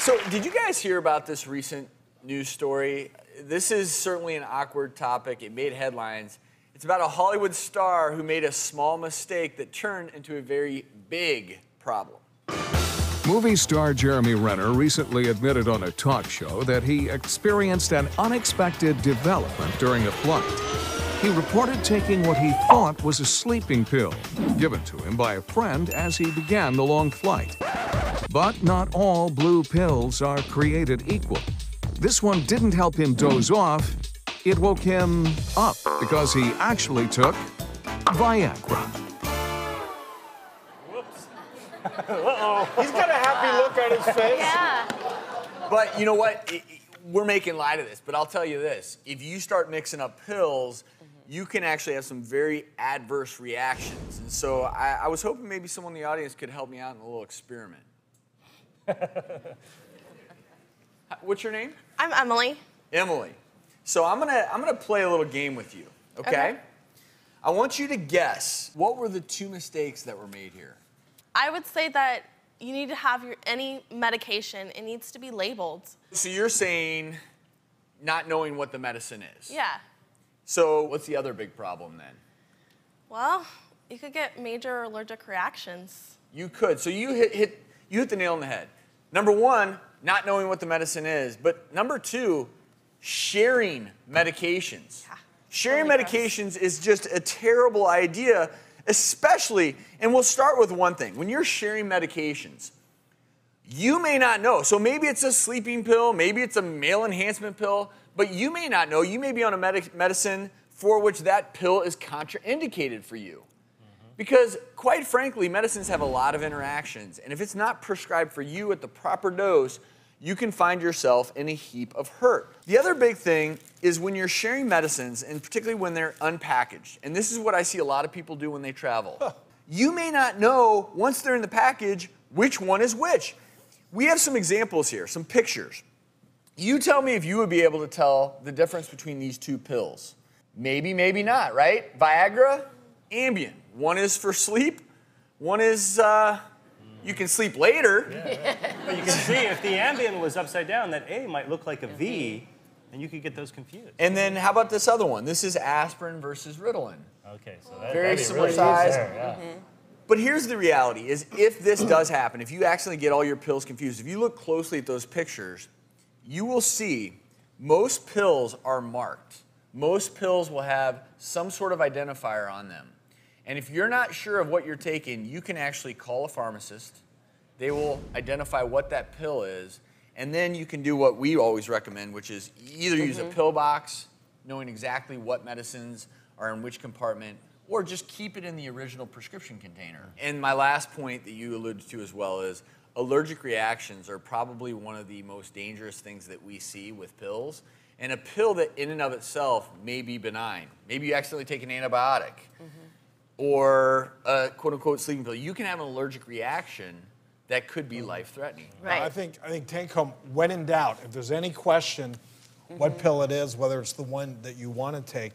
So, did you guys hear about this recent news story? This is certainly an awkward topic. It made headlines. It's about a Hollywood star who made a small mistake that turned into a very big problem. Movie star Jeremy Renner recently admitted on a talk show that he experienced an unexpected development during a flight. He reported taking what he thought was a sleeping pill, given to him by a friend as he began the long flight. But not all blue pills are created equal. This one didn't help him doze off. It woke him up because he actually took Viagra. Whoops. Uh-oh. He's got a happy look on his face. Yeah. But you know what? We're making light of this, but I'll tell you this. If you start mixing up pills, you can actually have some very adverse reactions. And so I was hoping maybe someone in the audience could help me out in a little experiment. What's your name? I'm Emily. Emily. So I'm gonna play a little game with you, okay? I want you to guess, what were the two mistakes that were made here? I would say that you need to have any medication, it needs to be labeled. So you're saying not knowing what the medicine is. Yeah. So what's the other big problem then? Well, you could get major allergic reactions. You could. So you hit the nail on the head. Number one, not knowing what the medicine is. But number two, sharing medications. Yeah. Sharing Really medications is just a terrible idea, especially, and we'll start with one thing. When you're sharing medications, you may not know. So maybe it's a sleeping pill, maybe it's a male enhancement pill, but you may not know. You may be on a medicine for which that pill is contraindicated for you. Because, quite frankly, medicines have a lot of interactions, and if it's not prescribed for you at the proper dose, you can find yourself in a heap of hurt. The other big thing is when you're sharing medicines, and particularly when they're unpackaged, and this is what I see a lot of people do when they travel. You may not know, once they're in the package, which one is which. We have some examples here, some pictures. You tell me if you would be able to tell the difference between these two pills. Maybe, maybe not, right? Viagra, Ambien. One is for sleep, one is you can sleep later. Yeah. But you can see if the Ambien was upside down, that A might look like a V, and you could get those confused. And then how about this other one? This is aspirin versus Ritalin. Okay, so Very similar size. But here's the reality, is if this does happen, if you accidentally get all your pills confused, if you look closely at those pictures, you will see most pills are marked. Most pills will have some sort of identifier on them. And if you're not sure of what you're taking, you can actually call a pharmacist. They will identify what that pill is, and then you can do what we always recommend, which is either use a pill box, knowing exactly what medicines are in which compartment, or just keep it in the original prescription container. And my last point that you alluded to as well is allergic reactions are probably one of the most dangerous things that we see with pills. And a pill that in and of itself may be benign. Maybe you accidentally take an antibiotic or a quote-unquote sleeping pill. You can have an allergic reaction that could be life-threatening. Right. I think take home, when in doubt, if there's any question what pill it is, whether it's the one that you want to take,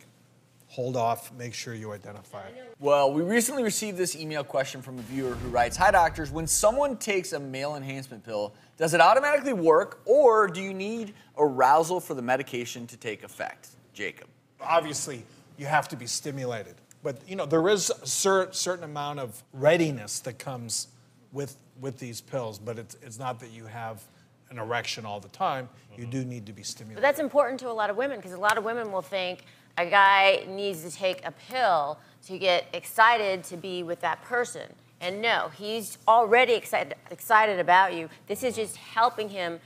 hold off, make sure you identify it. Well, we recently received this email question from a viewer who writes, "Hi doctors, when someone takes a male enhancement pill, does it automatically work, or do you need arousal for the medication to take effect?" Jacob. Obviously, you have to be stimulated. But you know, there is a certain amount of readiness that comes with these pills, but it's not that you have an erection all the time. You do need to be stimulated. But that's important to a lot of women, because a lot of women will think a guy needs to take a pill to get excited to be with that person. And no, he's already excited about you. This is just helping him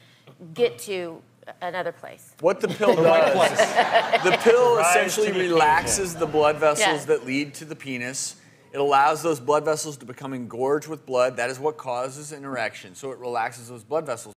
get to another place. What the pill does, the pill essentially relaxes the blood vessels that lead to the penis. It allows those blood vessels to become engorged with blood. That is what causes an erection. So it relaxes those blood vessels.